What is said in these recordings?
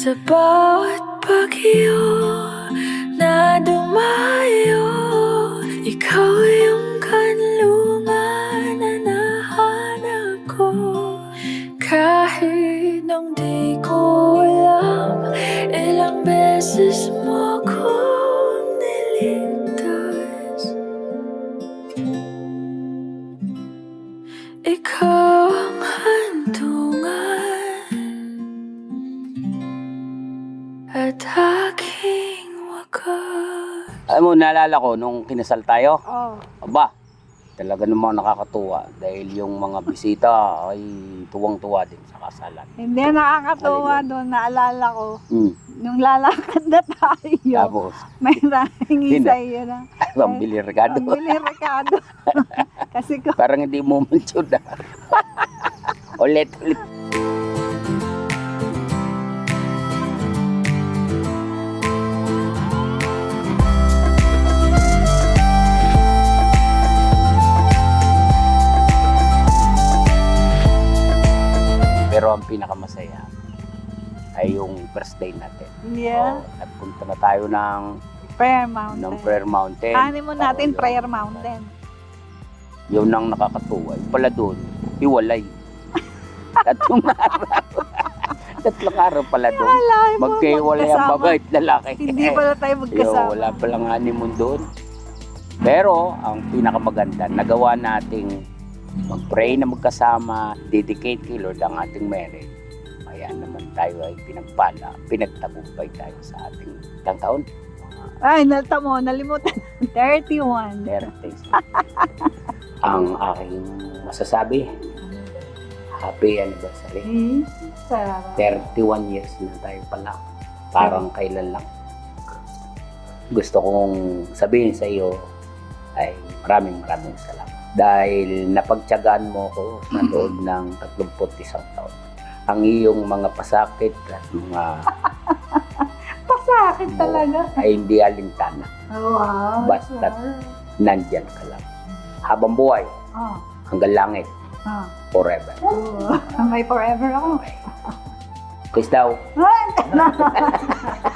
Sa bawat bagyo na dumayo, ikaw yung kanlungan na nahanap ko. Kahit nung di ko alam, ilang beses mo kong niligtas. Ikaw ang hantungan at aking wakas. Alam mo, naalala ko nung kinasal tayo. Oh. Aba, talaga namang nakakatuwa dahil yung mga bisita ay tuwang-tuwa din sa kasalan. Hindi, nakakatuwa Alin doon. Naalala ko, Hmm. nung lalakad na tayo, Tapos, may nahingi Hindi. sa iyo na. pambili regalo. Ang bili rekado. Kasi ko, Parang hindi mo mention na. ulit. Pero ang pinakamasaya ay yung first day natin. yeah, Oh, nagpunta na tayo ng Prayer Mountain. Prayer Mountain. Honeymoon natin, Oh, Prayer yun. Mountain. Yun ang nakakatuwa. Yung pala doon, hiwalay. Tatlong araw. Tatlong araw pala doon. Alay mo, Magkahiwalay ang magkasama. babae at lalaki. Hindi pala tayo Yo, magkasama. wala palang honeymoon doon. Pero, ang pinakamaganda, nagawa nating mag-pray na magkasama, dedicate kay Lord ang ating marriage. Kaya naman tayo ay pinagpala, pinagtagumpay tayo sa ating ilang taon. Ay, nalta mo, nalimutan. 31. 30s. Ang aking masasabi, happy anniversary. Sarap. 31 years na tayo pala. Parang kailan lang. Gusto kong sabihin sa iyo ay maraming salamat. Dahil napagtiyagaan mo ko sa loob ng 31 taon. Ang iyong mga pasakit at mga Pasakit talaga. ay hindi alintana. Wow. Basta nandyan ka lang. Habang buhay, Oh. hanggang langit, Oh. forever. Oh. May forever ako. Kiss daw.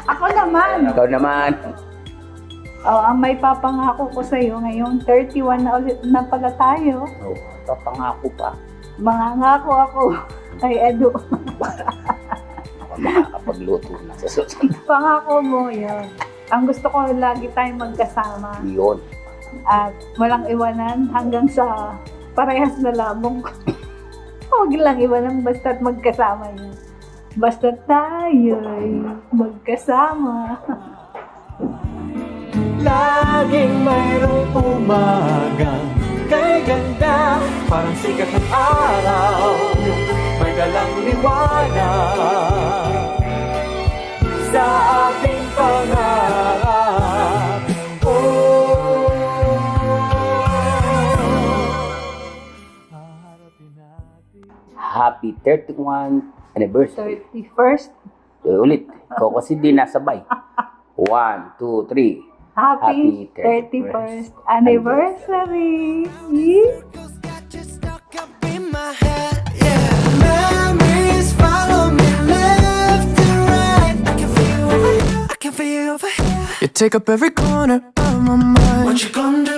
Ako naman. Ikaw naman. Oh, ang may papangako ko sa iyo ngayon, 31 na ulit na pala tayo. Oh, papangako pa. Mangangako ako kay Edu. Ako makakapagluto na sa susunod. Pangako mo 'yon. Ang gusto ko lagi tayong magkasama Yun. at walang iwanan hanggang sa parehas na labong ko. Huwag lang iwanan basta't magkasama yun. Basta't tayo'y magkasama. Laging mayroong umagang kay ganda, parang sikat ng araw, may dalang liwanag sa ating pangarap. Haharapin natin. Happy 31 anniversary. 31st, Ulit. Ikaw kasi di nasabay. 1, 2, 3. happy 31st anniversary. Memories follow me left and right. I can feel it. You take up every corner of my mind. What you gonna do?